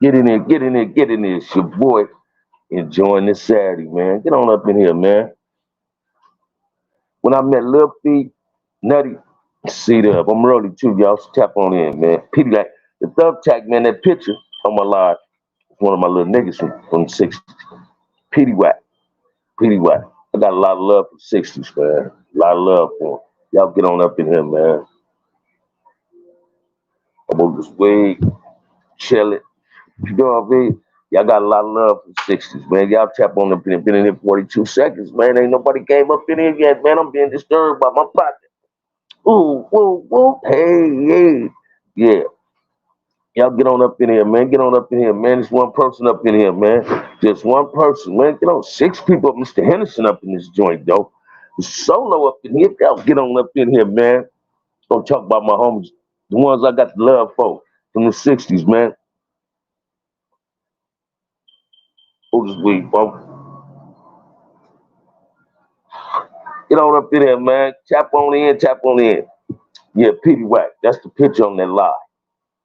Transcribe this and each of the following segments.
Get in there, get in there, get in there. It's your boy enjoying this Saturday, man. Get on up in here, man. When I met Lil Feet, Nutty, seat up. I'm rolling too, y'all. So tap on in, man. Pity like the thug tag, man, that picture on my live. One of my little niggas from the 60s. Pity whack. Pity whack. I got a lot of love for the 60s, man. A lot of love for 'em. Y'all get on up in here, man. I'm on this way, chill it. You know what I mean? Y'all got a lot of love for the 60s, man. Y'all tap on up in here. Been in here 42 seconds, man. Ain't nobody came up in here yet, man. I'm being disturbed by my pocket. Ooh, woo, woo. Hey, hey. Yeah. Y'all get on up in here, man. Get on up in here, man. There's one person up in here, man. Just one person, man. Get on. Six people up. Mr. Henderson up in this joint, though. Solo up in here. Y'all get on up in here, man. Gonna talk about my homies, the ones I got the love for from the 60s, man. Oh, this week, bro. Get on up in here, man. Tap on in, tap on in. Yeah, Petey Wack. That's the picture on that live.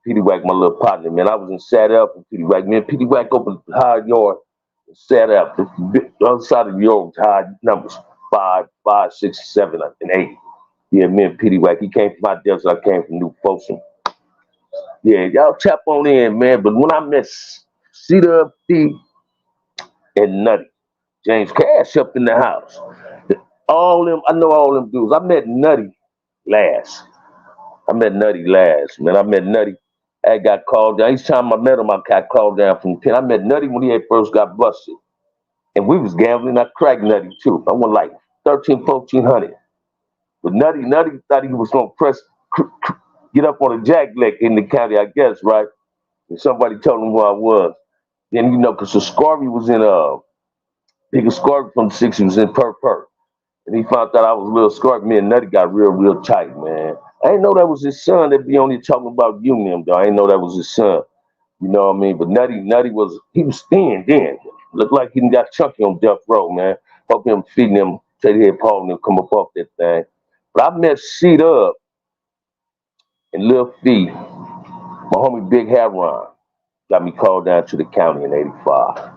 Petey Wack, my little partner, man. I was in Sat Up with Petey Wack. Man, Petey Wack opened the hard yard and sat up. The other side of the yard was hard numbers. 5, 5, 6, 7, and 8. Yeah, me and Petey Wack. He came from my desert. I came from New Folsom. Yeah, y'all tap on in, man. But when I met Cedar P and Nutty, James Cash up in the house. All them, I know all them dudes. I met Nutty last. I met Nutty last, man. I met Nutty. I got called down. Each time I met him, I got called down from the pen. I met Nutty when he had first got busted. And we was gambling. I cracked Nutty too. I won like 13, 1400. But Nutty thought he was gonna get up on a jack leg in the county, I guess, right? And somebody told him who I was. Then cause the Scarby was in Big Scarby from the 60s was in Per. And he found out I was a little Scarby. Me and Nutty got real tight, man. I didn't know that was his son that be only talking about you and him, though. I didn't know that was his son. You know what I mean? But Nutty he was thin then. Looked like he got chunky on death row, man. Hope him feeding him, take his head paw and him come up off that thing. But I met Seed Up and Lil Fee, my homie Big Haron, got me called down to the county in '85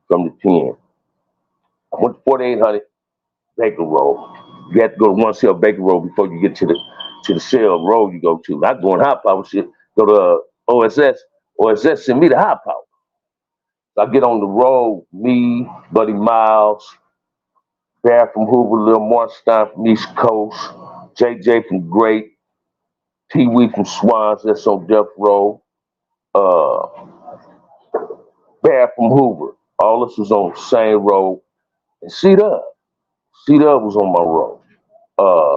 from the pen. I went to 4800 Baker Road. You have to go to one cell Baker Road before you get to the cell road you go to. Not going high power shit. Go to OSS. OSS send me to high power. So I get on the road, me, Buddy Miles, Bear from Hoover, Lil Marstein from East Coast, JJ from Great, Pee Wee from Swans, that's on Death Row, uh, Bear from Hoover. All this was on the same road. And Seed Up was on my road.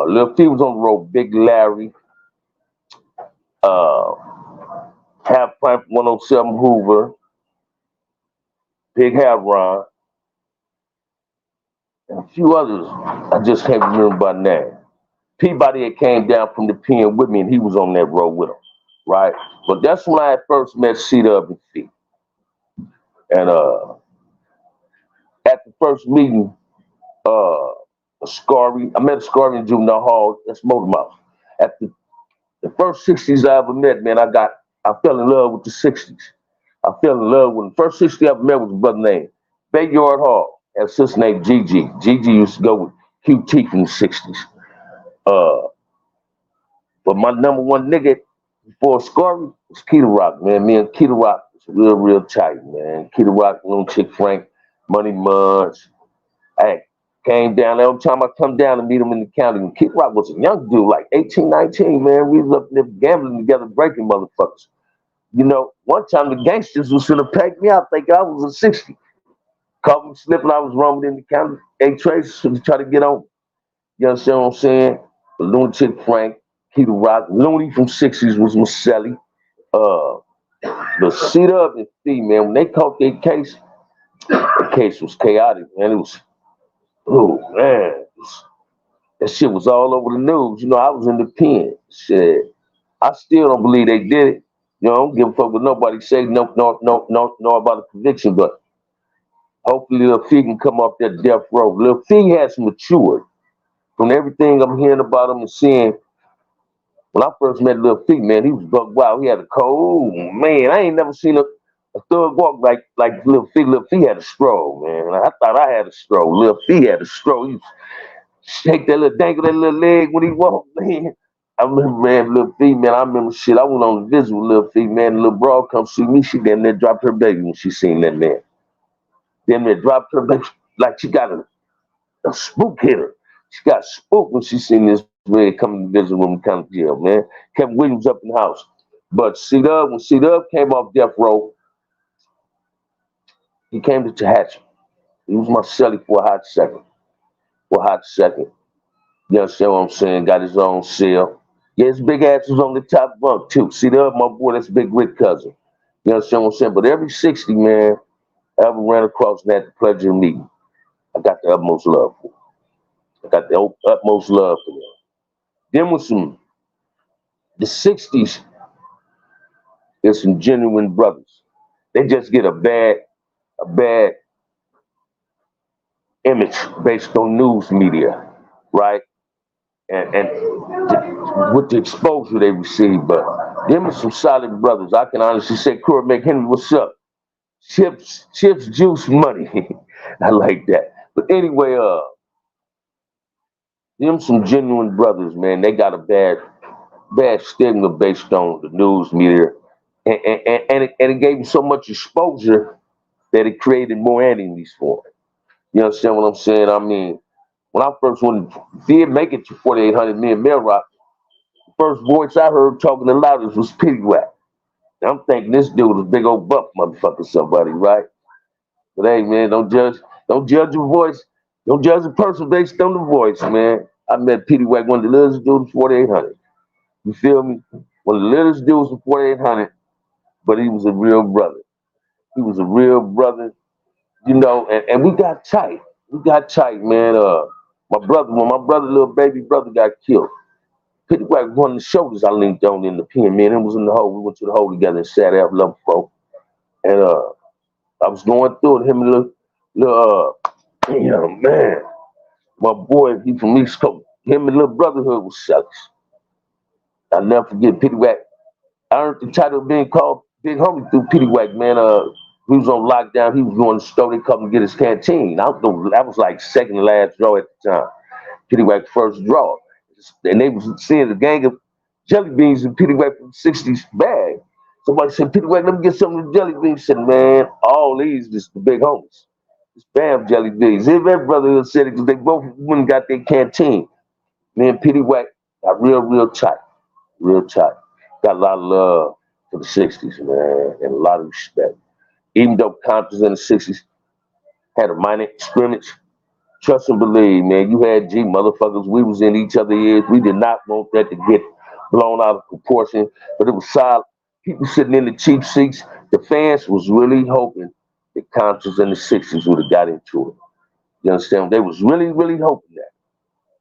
Lil T was on the road, Big Larry, uh, Half Pint 107 Hoover, Big Havron, and a few others. I just can't remember by name. Peabody had came down from the pen with me, and he was on that road with him, right? But that's when I first met Cedar and Feet. And at the first meeting, I met a Scarby in Juvenile Hall. That's Motor Mouth. At the first 60s I ever met, man, I fell in love with the 60s. I fell in love with the first 60 I ever met was a brother named Bayard Hall. Had a sister named Gigi. Gigi used to go with QT from the 60s. But my number one nigga before Scarby was Keita Rock, man. Me and Keita Rock was real tight, man. Keita Rock, Little Chick Frank, Money Muds. Hey, came down every time I come down to meet him in the county. And Keita Rock was a young dude, like 18, 19, man. We was up there gambling together, breaking motherfuckers. One time the gangsters was gonna pack me out, thinking I was a 60. Caught me slipping, I was roaming in the county. Traces to try to get on. You understand what I'm saying? The Lunatic Frank, Keita Rock, Looney from 60s was Maselli. The Cedar Up and Fee, man, when they caught their case, the case was chaotic, man. It was, oh man, that shit was all over the news. I was in the pen. Shit, I still don't believe they did it. I don't give a fuck what nobody say. No about the conviction, but hopefully Lil Fee can come off that death row. Lil Fee has matured from everything I'm hearing about him and seeing. When I first met Lil Feet, man, he was buck wild. He had a cold, man. I ain't never seen a thug walk like Lil Feet. Lil Feet had a stroll, man. I thought I had a stroll. Lil Feet had a stroll. He shake that little dangle that little leg when he walked, man. I remember, man, Lil Feet, man. I remember shit. I went on a visit with Lil Feet, man. The little broad come see me. She damn near dropped her baby when she seen that man. Damn near dropped her baby like she got a spook hit her. She got spooked when she seen this man coming to visit room county jail, man. Kevin Williams up in the house. But C-Dub, when C-Dub came off death row, he came to Tehachapi. He was my celly for a hot second. For a hot second. You understand what I'm saying? Got his own cell. Yeah, his big ass was on the top bunk too. C-Dub, my boy, that's Big Rick cousin. You understand what I'm saying? But every 60 man I ever ran across and had the pleasure of meeting, I got the utmost love for him. I got the utmost love for them. Then with the 60s, there's some genuine brothers. They just get a bad image based on news media, right? And with the exposure they receive. But them are some solid brothers. I can honestly say, Corey McHenry, what's up? Chips, juice, money. I like that. But anyway, them some genuine brothers, man. They got a bad stigma based on the news media. And it gave them so much exposure that it created more enemies for it. You understand what I'm saying? I mean, when I first did make it to 4800, me and Mel Rock, the first voice I heard talking the loudest was Pity Whack. I'm thinking this dude was a big old buff motherfucker, somebody, right? But hey, man, don't judge a voice, don't judge a person based on the voice, man. I met Pity Whack, one of the littlest dudes in 4800. You feel me? One of the littlest dudes in 4800, but he was a real brother. He was a real brother, you know, and we got tight. We got tight, man. When my brother, little baby brother, got killed, Pity Whack was one of the shoulders I linked on in the pen, man. It was in the hole. We went to the hole together and sat out level 4. And I was going through it, him and damn, man. My boy, he from East Coast. Him and little brotherhood was sucks. I'll never forget Pity Whack. I earned the title of being called Big Homie through Pity Whack, man. He was on lockdown. He was going to the store. They come and get his canteen. That was like second to last draw at the time. Pity Whack first draw. And they was seeing the gang of jelly beans in Pity Whack from the 60s bag. Somebody said, Pity Whack, let me get some of the jelly beans. He said, man, all these is the big homies. It's Bam jelly beans. If that brotherhood said it because they both went and got their canteen. Me and Pity Whack got real tight. Real tight. Got a lot of love for the 60s, man, and a lot of respect. Even though Compton in the 60s had a minor scrimmage, trust and believe, man, you had G motherfuckers. We was in each other's ears. We did not want that to get blown out of proportion, but it was solid. People sitting in the cheap seats. The fans was really hoping that Compton in the 60s would have got into it. You understand? They was really hoping that.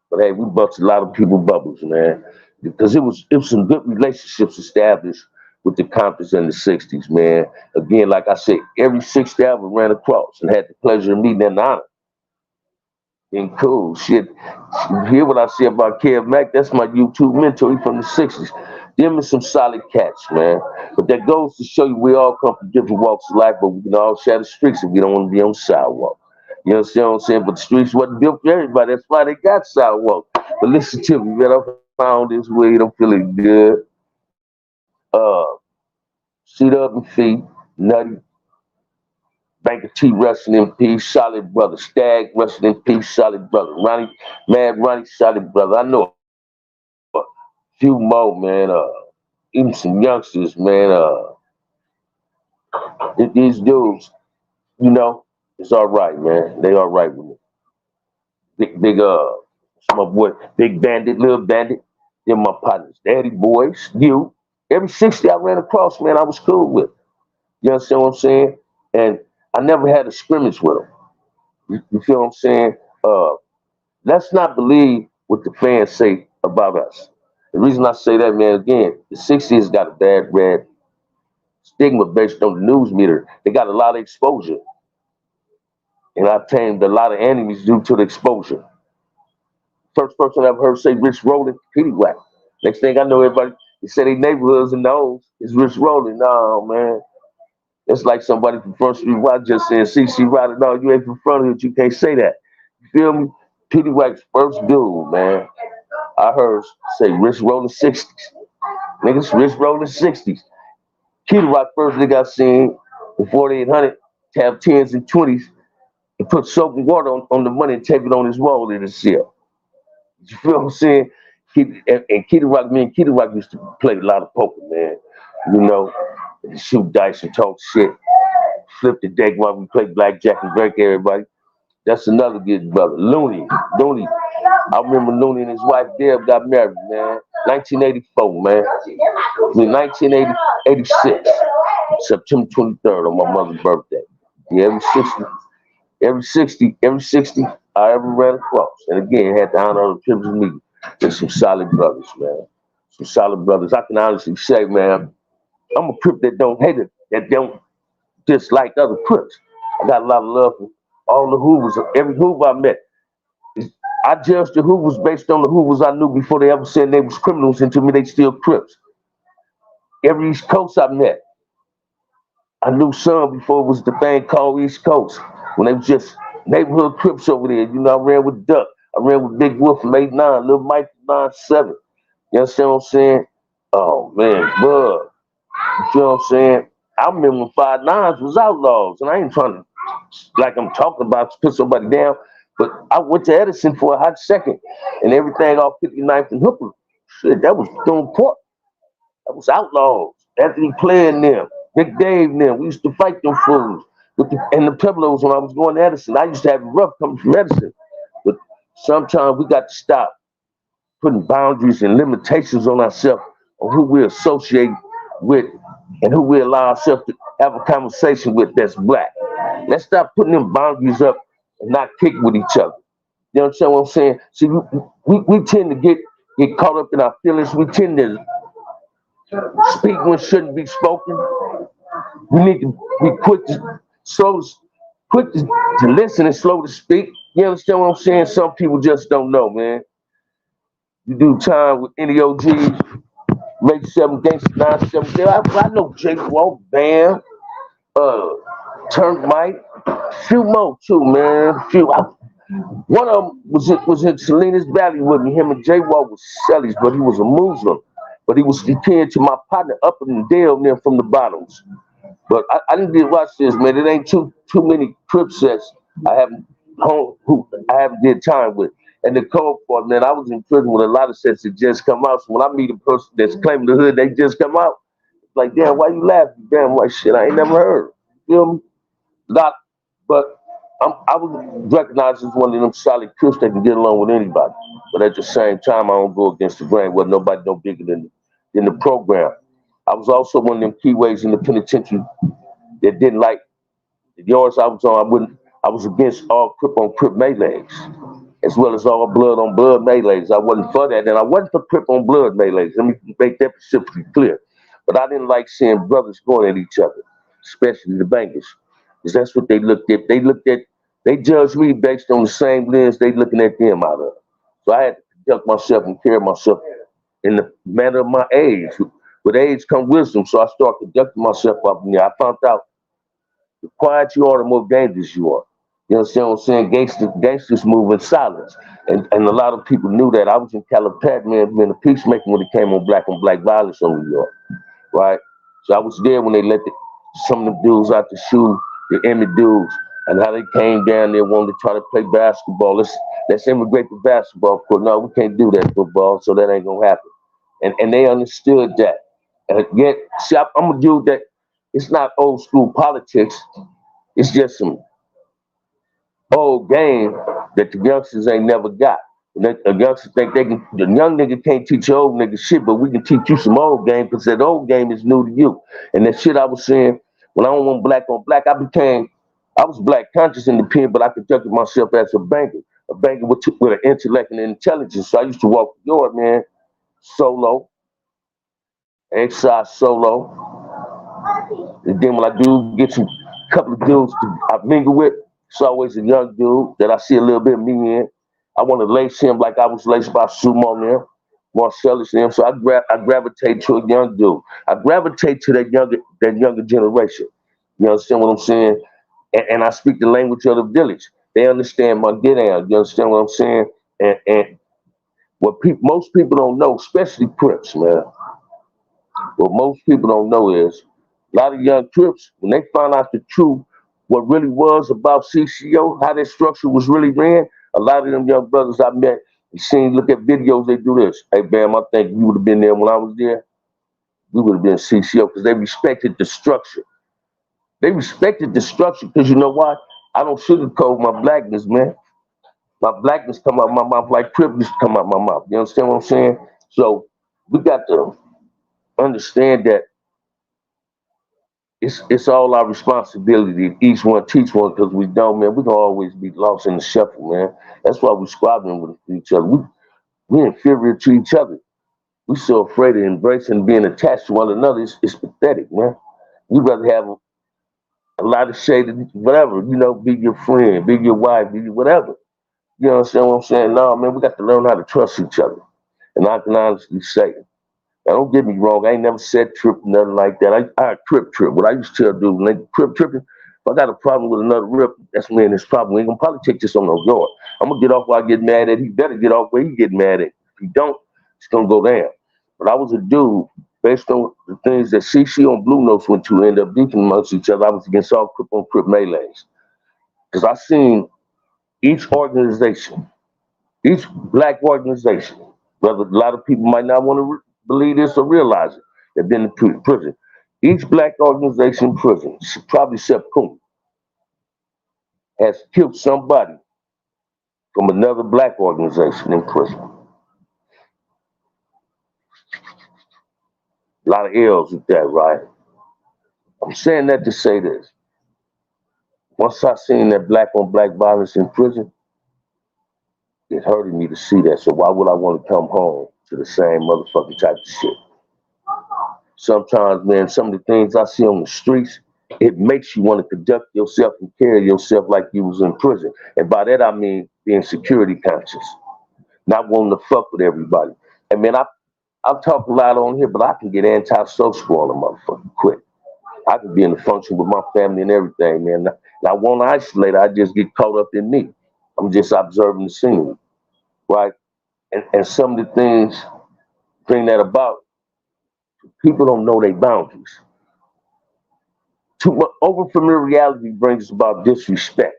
But hey, we busted a lot of people bubbles, man, because it was some good relationships established with the Comptons in the 60s, man. Again, like I said, every 60 I ever ran across and had the pleasure of meeting and honor. And cool shit. You hear what I say about Kev Mack? That's my YouTube mentor. He from the 60s. Them is some solid cats, man. But that goes to show you we all come from different walks of life, but we can all share the streets if we don't want to be on the sidewalk. You understand what I'm saying? But the streets wasn't built for everybody. That's why they got sidewalk. But listen to me, man. I found this weed. I'm feeling good. Seat up and feet, Nutty. Banker T, resting in peace, solid brother. Stag, resting in peace, solid brother. Ronnie, solid brother. I know a few more, man. Even some youngsters, man. These dudes, you know, it's all right, man. They all right with me. My boy, Big Bandit, Little Bandit. They're my partners. Daddy boys, you. Every 60 I ran across, man, I was cool with. You understand what I'm saying? And I never had a scrimmage with them. You feel what I'm saying? Let's not believe what the fans say about us. The reason I say that, man, again, the 60s got a bad stigma based on the news meter. They got a lot of exposure. And I tamed a lot of enemies due to the exposure. First person I ever heard say Rich Rollin, Pity Whack. Next thing I know, everybody they say they neighborhoods and those is Rich Rollin. No, man. It's like somebody from Front Street Watch just saying, CC Ryder, no, you ain't from Front Hood, you can't say that. You feel me? Petey White's first dude, man. I heard say Rich Rollin 60s. Niggas, Rich Rollin 60s. Petey White first nigga I seen in 4800 to have 10s and 20s and put soap and water on the money and tape it on his wall in the cell. You feel what I'm saying? And Kitty Rock, me and Kitty Rock used to play a lot of poker, man. You know, shoot dice and talk shit. Flip the deck while we play blackjack and drink everybody. That's another good brother. Looney. I remember Looney and his wife Deb got married, man. 1984, man. I mean, 1986. September 23rd on my mother's birthday. Yeah, every 60 I ever ran across. And again, had the honor of the privilege of meeting. There's some solid brothers, man. Some solid brothers. I can honestly say, man, I'm a Crip that don't hate it, that don't dislike other Crips. I got a lot of love for all the Hoovers, every Hoover I met. I judged the Hoovers based on the Hoovers I knew before they ever said they was criminals, and to me they still Crips. Every East Coast I met, I knew some before it was the thing called East Coast. When they was just neighborhood Crips over there. You know, I ran with Duck. I ran with Big Wolf from 8'9", Little Mike from 9'7". You understand what I'm saying? Oh man, bud. You feel what I'm saying? I remember when 5'9" was outlaws, and I ain't trying to, like I'm talking about, to put somebody down, but I went to Edison for a hot second, and everything off 59th and Hooker, shit, that was doing court. That was outlaws. Anthony playing them, Big Dave and them. We used to fight them fools. And the Pueblos when I was going to Edison. I used to have it rough coming from Edison. But sometimes we got to stop putting boundaries and limitations on ourselves on who we associate with and who we allow ourselves to have a conversation with that's black. Let's stop putting them boundaries up and not kick with each other. You understand what I'm saying? See, we tend to get caught up in our feelings. We tend to speak when shouldn't be spoken. We need to be quick to listen and slow to speak. You understand what I'm saying? Some people just don't know, man. You do time with any OGs, make 7 gangsters, 9-7. I know Jake Walk, Bam, Turn Mike, few more too, man. One of them was in Salinas Valley with me. Him and Jay Walk was Shelly's, but he was a Muslim. But he was compared to my partner up in Dale near from the bottoms. But I didn't watch this, man. It ain't too many Crip sets I haven't did time with. And the cold part, man, I was in prison with a lot of sets that just come out. So when I meet a person that's claiming the hood, they just come out. It's like, damn, why you laughing? Damn, like shit, I ain't never heard. You feel me? But I was recognized as one of them solid Crips that can get along with anybody. But at the same time, I don't go against the grain. Wasn't nobody no bigger than the program. I was also one of them keyways in the penitentiary that didn't like the yards I was on. I was against all Crip on Crip melees, as well as all blood on blood melees. I wasn't for that, and I wasn't for Crip on blood melees. Let me make that specifically clear. But I didn't like seeing brothers going at each other, especially the bangers, because that's what they looked at. They judged me based on the same lens they looking at them out of. So I had to conduct myself and carry myself in the manner of my age. With age come wisdom, so I started conducting myself up in there. I found out the quieter you are, the more dangerous you are. You understand what I'm saying? Gangsters move in silence. And a lot of people knew that. I was in Calipat, man, being a peacemaker when it came on black violence on New York, right? So I was there when they let some of the dudes out the shoe, the Emmy dudes, and how they came down there wanting to try to play basketball. Let's immigrate to basketball. Of course, no, we can't do that football, so that ain't gonna happen. And they understood that. And yet, see, I'm a dude that it's not old school politics. It's just some old game that the youngsters ain't never got. The youngsters think the young nigga can't teach the old nigga shit, but we can teach you some old game because that old game is new to you. And that shit I was saying, when I don't want black on black, I was black conscious in the pen, but I conducted myself as a banker with an intellect and intelligence. So I used to walk the yard, man, solo, exercise solo. And then when I do get some couple of dudes I mingle with, it's always a young dude that I see a little bit of me in. I want to lace him like I was laced by Sumo there. Marcellus and them. So I gravitate to a young dude. I gravitate to that younger generation. You understand what I'm saying? And I speak the language of the village. They understand my get down. You understand what I'm saying? And what most people don't know, especially Crips, man. What most people don't know is a lot of young Crips, when they find out the truth, what really was about CCO, how that structure was really ran, a lot of them young brothers I met, you seen, look at videos, they do this. Hey, Bam, I think you would have been there when I was there. We would have been CCO because they respected the structure. They respected the structure because you know what? I don't sugarcoat my blackness, man. My blackness come out my mouth like Crip used to come out my mouth. You understand what I'm saying? So we got to understand that it's all our responsibility. Each one teach one because we don't, man. We can always be lost in the shuffle, man. That's why we squabbling with each other. We inferior to each other. We so afraid of embracing being attached to one another. It's pathetic, man. We'd rather have a lot of shade, whatever, be your friend, be your wife, be your whatever. You understand what I'm saying? No, man, we got to learn how to trust each other. And I can honestly say, now don't get me wrong, I ain't never said trip, nothing like that. I trip. What I used to tell dudes, when they tripping, if I got a problem with another rip, that's me and his problem. We ain't gonna probably take this on no yard. I'm gonna get off where I get mad at. He better get off where he get mad at. If he don't, it's gonna go down. But I was a dude, based on the things that CC on Blue Notes went to end up beefing amongst each other. I was against all Crip on Crip melees. Because I seen each organization, each black organization, whether a lot of people might not want to believe this or realize it, they've been in prison. Each black organization in prison, probably except Coon, has killed somebody from another black organization in prison. A lot of L's with that, right? I'm saying that to say this. Once I seen that black on black violence in prison, it hurted me to see that. So why would I want to come home to the same motherfucking type of shit? Sometimes, man, some of the things I see on the streets, it makes you want to conduct yourself and carry yourself like you was in prison. And by that I mean being security conscious, not wanting to fuck with everybody. And man, I talk a lot on here, but I can get antisocial on a motherfucker quick. I can be in the function with my family and everything, man. And I won't isolate. I just get caught up in me. I'm just observing the scene, right? And some of the things bring that about. People don't know their boundaries. Too much overfamiliarity brings about disrespect.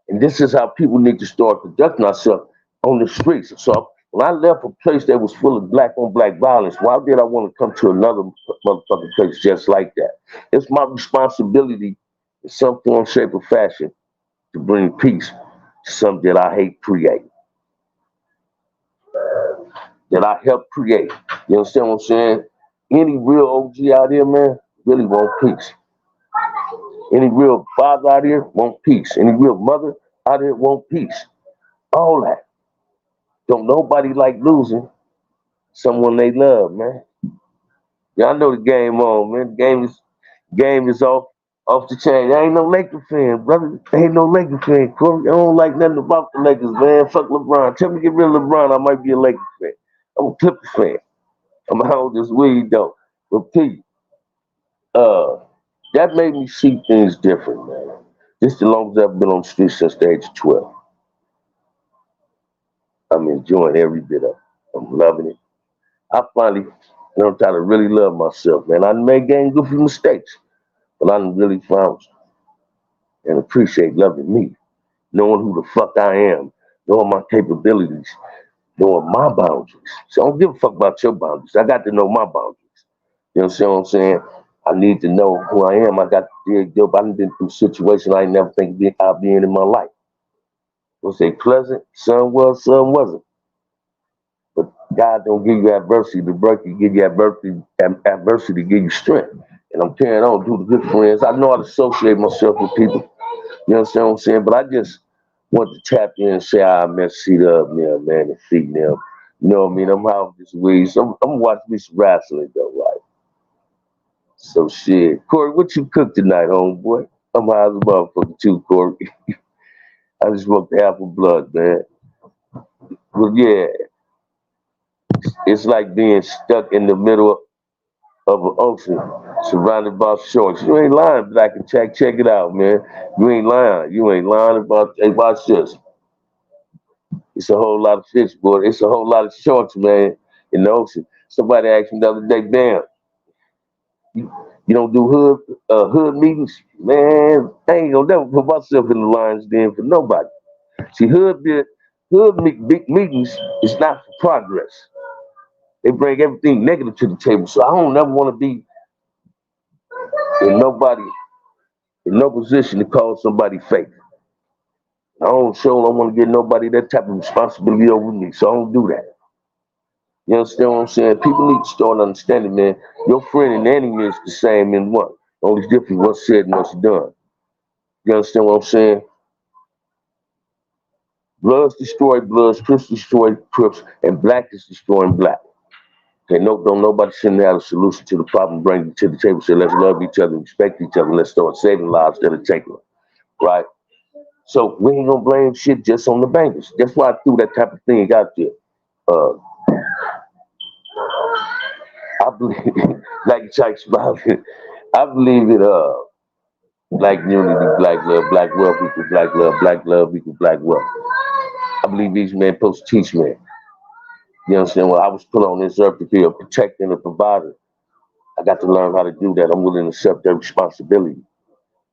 And this is how people need to start conducting ourselves on the streets. So when I left a place that was full of black on black violence, why did I want to come to another motherfucking place just like that? It's my responsibility in some form, shape, or fashion to bring peace to something that I hate create, that I help create. You understand what I'm saying? Any real OG out here, man, really want peace. Any real father out here want peace. Any real mother out here want peace. All that. Don't nobody like losing someone they love, man. Y'all know the game on, man. The game is off the chain. I ain't no Laker fan, brother. I ain't no Laker fan, Corey. I don't like nothing about the Lakers, man. Fuck LeBron. Tell me to get rid of LeBron, I might be a Lakers fan. I'm a Clippers fan. I'm how this weed though. But Pete, uh, that made me see things different, man. Just as long as I've been on the street since the age of 12. I'm enjoying every bit of it. I'm loving it. I finally learned how to really love myself, man. I made gang goofy mistakes, but I really found and appreciate loving me, knowing who the fuck I am, knowing my capabilities, knowing my boundaries. So I don't give a fuck about your boundaries. I got to know my boundaries. You understand what I'm saying? I need to know who I am. I got to dig up. I've been through situations I ain't never think I'd be in my life. We'll say pleasant, some was, some wasn't. But God don't give you adversity to break you, give you adversity to give you strength. And I'm carrying on through the good friends. I know how to associate myself with people. You understand what I'm saying? But I just want to tap in and say I met seat up there, man, and feed them. You know what I mean? I'm out this week. So I'm watching me some wrestling though, right? So shit. Corey, what you cooked tonight, homeboy? I'm high as a motherfucker too, Corey. I just smoked the apple blood, man. Well, yeah. It's like being stuck in the middle of an ocean, surrounded by sharks. You ain't lying, Black and Check. Check it out, man. You ain't lying. You ain't lying about this. It's a whole lot of fish, boy. It's a whole lot of sharks, man, in the ocean. Somebody asked me the other day, damn, you, you don't do hood meetings? Man, I ain't gonna never put myself in the lion's den for nobody. See, big meetings is not for progress. They bring everything negative to the table. So I don't never want to be in nobody in no position to call somebody fake. I don't want to get nobody that type of responsibility over me. So I don't do that. You understand what I'm saying? People need to start understanding, man. Your friend and enemy is the same in one. Only different what's said and what's done. You understand what I'm saying? Bloods destroy Bloods, Crips destroy Crips, and Black is destroying Black. Okay, no, don't nobody send out a solution to the problem, bring it to the table, say let's love each other, respect each other, let's start saving lives instead of taking them. Right? So we ain't gonna blame shit just on the bankers. That's why I threw that type of thing out there. Uh, I believe, like Chuck Smiley, I believe it. Black unity, black wealth equal black love equal black wealth. I believe each man supposed to teach man. You understand? Well, I was put on this earth to be a protector and a provider. I got to learn how to do that. I'm willing to accept that responsibility.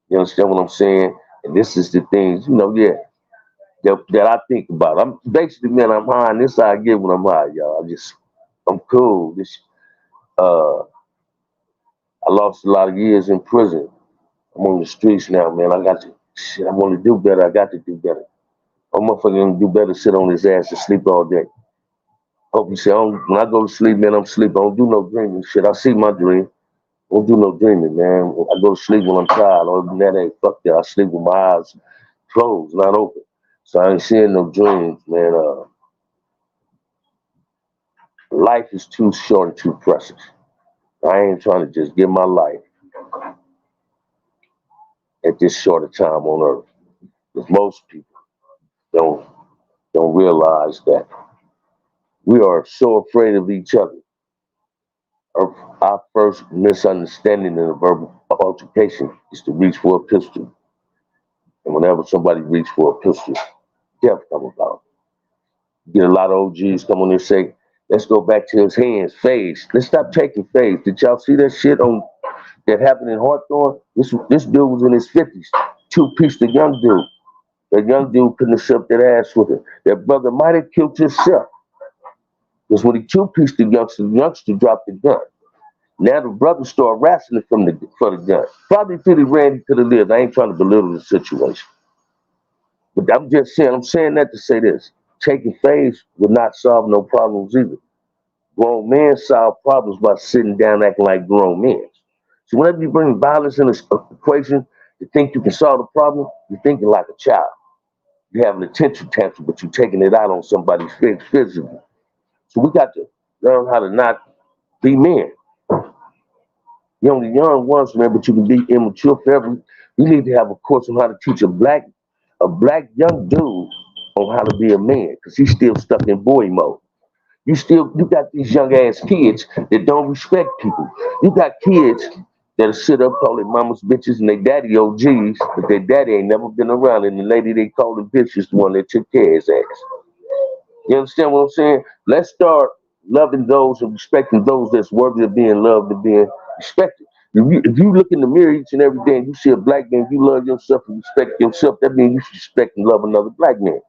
You understand what I'm saying? And this is the things, yeah, that I think about. I'm basically, man, I'm high, and this is how I get when I'm high, y'all. I'm cool. I lost a lot of years in prison. I'm on the streets now, man. I want to do better. I got to do better. A motherfucker gonna do better sit on his ass and sleep all day. Hope you say, when I go to sleep, man, I'm sleeping. I don't do no dreaming shit. I see my dream. I don't do no dreaming, man. I go to sleep when I'm tired. Other than that, ain't fuck that. I sleep with my eyes closed, not open. So I ain't seeing no dreams, man. Life is too short and too precious. I ain't trying to just give my life at this short a time on earth. Because most people don't don't realize that we are so afraid of each other. Our first misunderstanding in a verbal altercation is to reach for a pistol. And whenever somebody reaches for a pistol, death come about. Get a lot of OGs come on and say, let's go back to his hands, phase. Let's stop taking phase. Did y'all see that shit on that happened in Hawthorne? This dude was in his 50s. Two-piece the young dude. That young dude couldn't have shoved that ass with him. That brother might have killed himself. Because when he two-pieced the youngster dropped the gun. Now the brother started wrestling for the gun. Probably if he ran, he could have lived. I ain't trying to belittle the situation. But I'm saying that to say this. Taking phase would not solve no problems either. Grown men solve problems by sitting down acting like grown men. So whenever you bring violence in this equation, you think you can solve the problem, you're thinking like a child. You have an attention tantrum, but you're taking it out on somebody's physically. So we got to learn how to not be men. You're only young once, man, but you can be immature forever. You need to have a course on how to teach a black young dude on how to be a man, because he's still stuck in boy mode. You got these young ass kids that don't respect people. You got kids that'll sit up calling mamas bitches and they daddy OGs, but their daddy ain't never been around, and the lady they call the bitch is the one that took care of his ass. You understand what I'm saying? Let's start loving those and respecting those that's worthy of being loved and being respected. If you look in the mirror each and every day and you see a black man, you love yourself and respect yourself, that means you should respect and love another black man.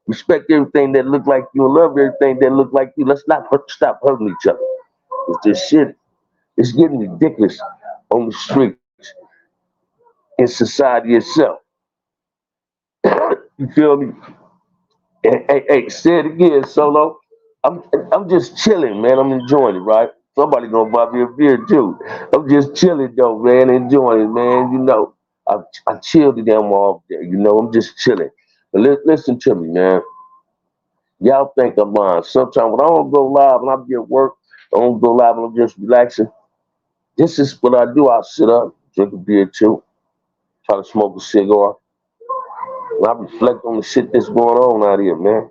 Respect everything that look like you and love everything that look like you. Let's not stop hurting each other. It's this shit, it's getting ridiculous on the streets in society itself. You feel me? Hey, say it again, Solo. I'm just chilling, man. I'm enjoying it, right? Somebody gonna buy me a beer too. I'm just chilling though, man, enjoying it, man. I chill the damn off there. I'm just chilling. But listen to me, man. Y'all think I'm lying. Sometimes when I don't go live and I be at work, I don't go live and I'm just relaxing. This is what I do. I sit up, drink a beer too, try to smoke a cigar, and I reflect on the shit that's going on out here, man.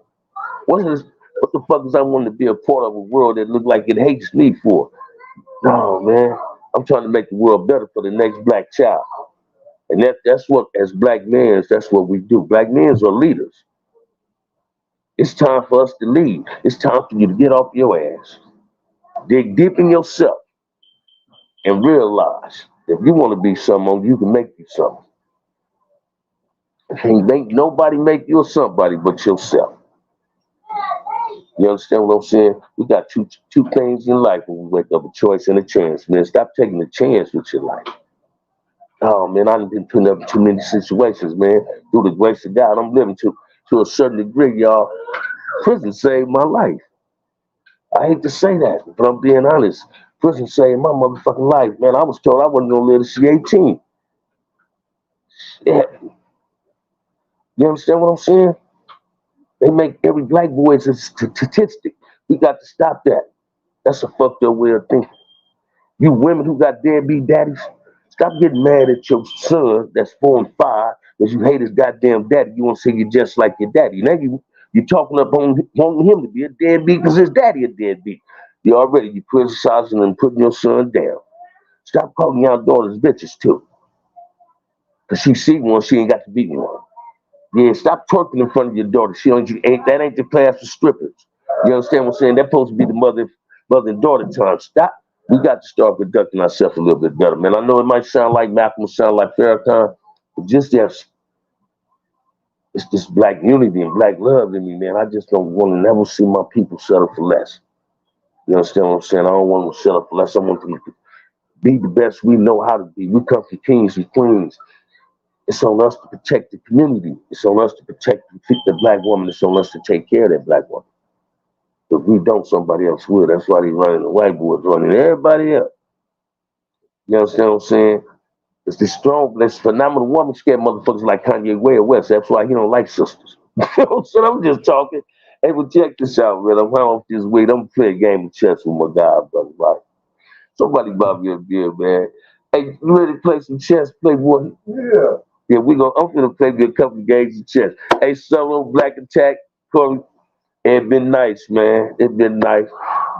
What is What the fuck is I want to be a part of a world that look like it hates me for? No, man. I'm trying to make the world better for the next black child. And that's what, as black men, that's what we do. Black men are leaders. It's time for us to lead. It's time for you to get off your ass. Dig deep in yourself and realize if you want to be someone, you can make you something. Ain't nobody make you somebody but yourself. You understand what I'm saying? We got two things in life when we wake up, a choice and a chance, man. Stop taking a chance with your life. Oh man, I've been putting up too many situations, man. Through the grace of God, I'm living to a certain degree, y'all. Prison saved my life. I hate to say that, but I'm being honest. Prison saved my motherfucking life, man. I was told I wasn't gonna live to see 18. Yeah. You understand what I'm saying? They make every black boy a statistic. We got to stop that. That's a fucked up way of thinking. You women who got deadbeat daddies, stop getting mad at your son that's 4 and 5 because you hate his goddamn daddy. You want to say you're just like your daddy. Now you talking up on wanting him to be a deadbeat because his daddy a deadbeat. You criticizing and putting your son down. Stop calling your daughters bitches too. Because she see one, she ain't got to beat one. Yeah, stop twerking in front of your daughter. That ain't the class for strippers. You understand what I'm saying? That's supposed to be the mother and daughter time. Stop. We got to start conducting ourselves a little bit better, man. I know it might sound like Malcolm, sound like Farrakhan, but just it's this black unity and black love in me, man. I just don't want to never see my people settle for less. You understand what I'm saying? I don't want them to settle for less. I want them to be the best we know how to be. We come from kings and queens. It's on us to protect the community. It's on us to protect the black woman. It's on us to take care of that black woman. If we don't, somebody else will. That's why they running the white boys, running everybody else. You understand what I'm saying? It's this phenomenal woman scared motherfuckers like Kanye West. That's why he don't like sisters. So I'm just talking. Hey, but check this out, man. I'm high off this weed. I'm gonna play a game of chess with my guy, brother. Right? Somebody buy me a beer, man. Hey, you ready to play some chess, Playboy? Yeah. Yeah, I'm gonna play me a couple of games of chess. Hey, Solo, Black Attack, Corey. It's been nice, man. It's been nice.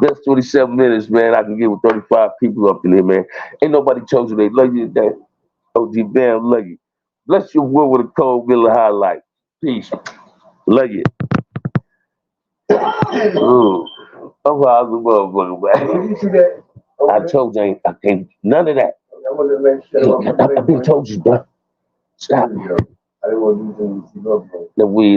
Best 27 minutes, man. I can get with 35 people up in here, man. Ain't nobody told you they love you today. OG Bam, love you. Bless your world with a cold Miller highlight. Peace. Love you. Ooh. I'm high as a motherfucker, man. Did you see that? I told you I can't, none of that. I've been told you, bro. Stop. I didn't want to do anything. The weed.